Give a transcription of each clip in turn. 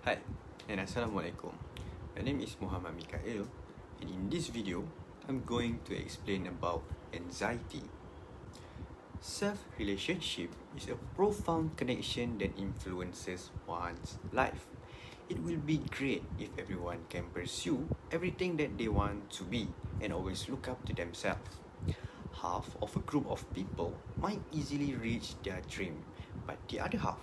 Hi and Assalamualaikum. My name is Muhammad Mikael, and in this video, I'm going to explain about anxiety. Self-relationship is a profound connection that influences one's life. It will be great if everyone can pursue everything that they want to be and always look up to themselves. Half of a group of people might easily reach their dream, but the other half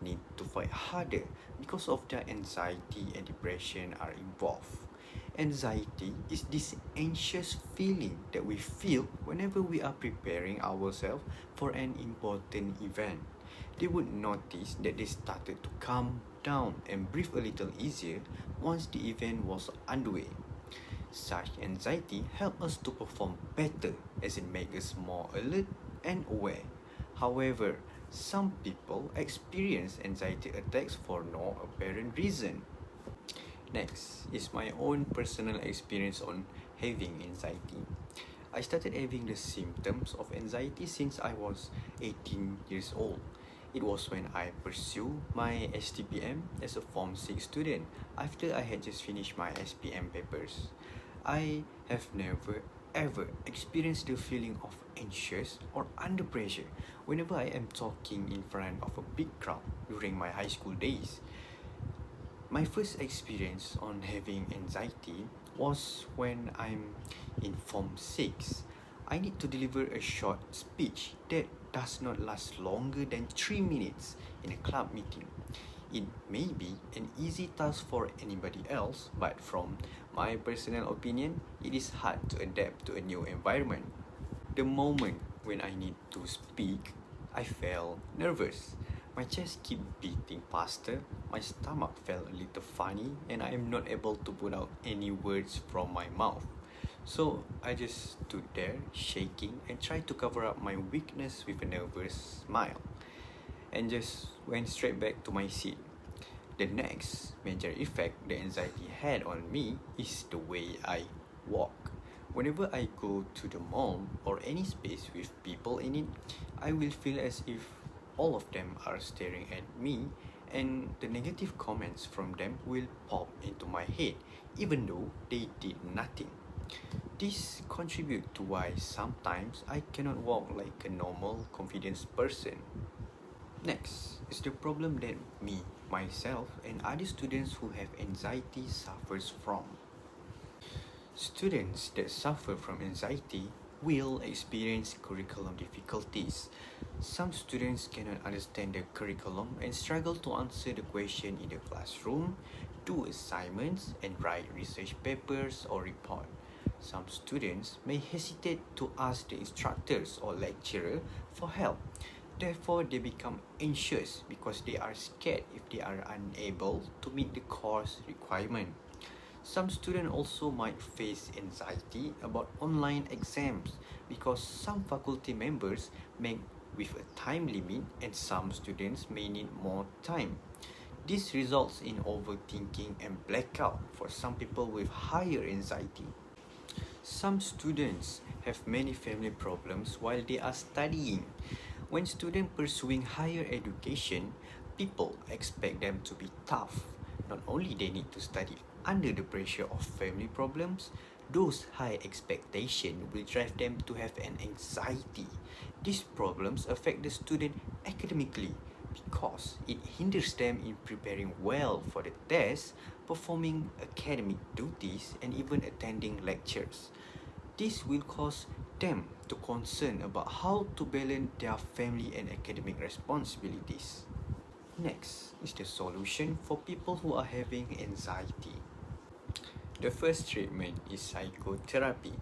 need to fight harder because of their anxiety and depression are involved. Anxiety is this anxious feeling that we feel whenever we are preparing ourselves for an important event. They would notice that they started to calm down and breathe a little easier once the event was underway. Such anxiety helps us to perform better as it makes us more alert and aware. However, some people experience anxiety attacks for no apparent reason. Next is my own personal experience on having anxiety. I started having the symptoms of anxiety since I was 18 years old. It was when I pursued my STPM as a Form 6 student after I had just finished my SPM papers. I have never ever experienced the feeling of anxious or under pressure whenever I am talking in front of a big crowd during my high school days. My first experience on having anxiety was when I'm in Form 6. I need to deliver a short speech that does not last longer than 3 minutes in a club meeting. It may be an easy task for anybody else, but from my personal opinion, it is hard to adapt to a new environment. The moment when I need to speak, I felt nervous. My chest keep beating faster, my stomach felt a little funny, and I am not able to put out any words from my mouth. So I just stood there, shaking, and tried to cover up my weakness with a nervous smile, and just went straight back to my seat. The next major effect the anxiety had on me is the way I walk. Whenever I go to the mall or any space with people in it, I will feel as if all of them are staring at me, and the negative comments from them will pop into my head even though they did nothing. This contributes to why sometimes I cannot walk like a normal confident person. Next is the problem that me, myself, and other students who have anxiety suffers from. Students that suffer from anxiety will experience curriculum difficulties. Some students cannot understand the curriculum and struggle to answer the question in the classroom, do assignments, and write research papers or report. Some students may hesitate to ask the instructors or lecturer for help. Therefore, they become anxious because they are scared if they are unable to meet the course requirement. Some students also might face anxiety about online exams because some faculty members make with a time limit and some students may need more time. This results in overthinking and blackout for some people with higher anxiety. Some students have many family problems while they are studying. When students pursuing higher education, people expect them to be tough. Not only they need to study under the pressure of family problems, those high expectations will drive them to have an anxiety. These problems affect the student academically because it hinders them in preparing well for the test, performing academic duties, and even attending lectures. This will cause them to concern about how to balance their family and academic responsibilities. Next is the solution for people who are having anxiety. The first treatment is psychotherapy.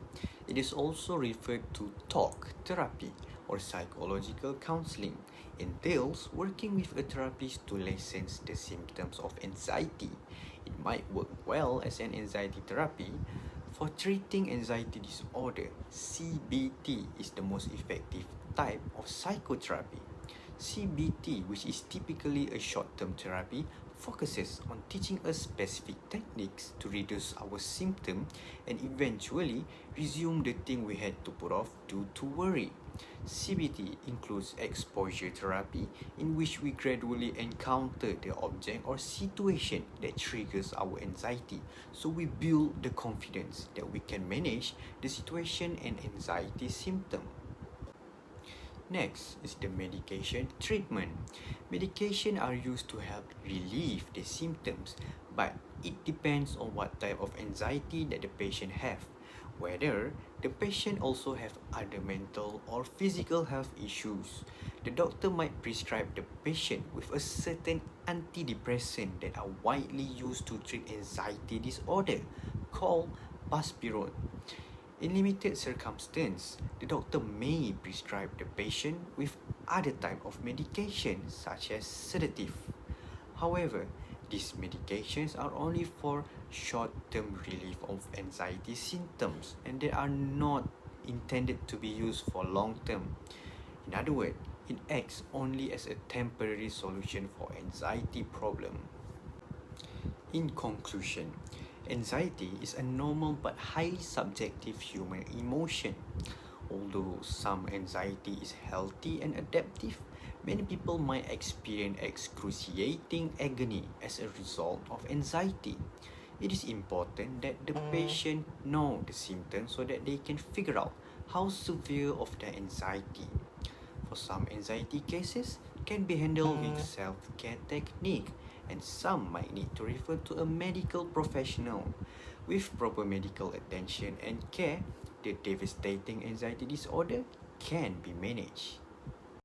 It is also referred to talk therapy or psychological counseling. Entails working with a therapist to lessen the symptoms of anxiety. It might work well as an anxiety therapy. For treating anxiety disorder, CBT is the most effective type of psychotherapy. CBT, which is typically a short-term therapy, focuses on teaching us specific techniques to reduce our symptom and eventually resume the thing we had to put off due to worry. CBT includes exposure therapy, in which we gradually encounter the object or situation that triggers our anxiety, so we build the confidence that we can manage the situation and anxiety symptom. Next is the medication treatment. Medication are used to help relieve the symptoms, but it depends on what type of anxiety that the patient have. Whether the patient also have other mental or physical health issues. The doctor might prescribe the patient with a certain antidepressant that are widely used to treat anxiety disorder called buspirone. In limited circumstances, the doctor may prescribe the patient with other type of medication such as sedative. However, these medications are only for short-term relief of anxiety symptoms and they are not intended to be used for long-term. In other words, it acts only as a temporary solution for anxiety problem. In conclusion, anxiety is a normal but highly subjective human emotion. Although some anxiety is healthy and adaptive, many people might experience excruciating agony as a result of anxiety. It is important that the patient know the symptoms so that they can figure out how severe of their anxiety. For some anxiety cases can be handled with self-care technique and some might need to refer to a medical professional. With proper medical attention and care, the devastating anxiety disorder can be managed.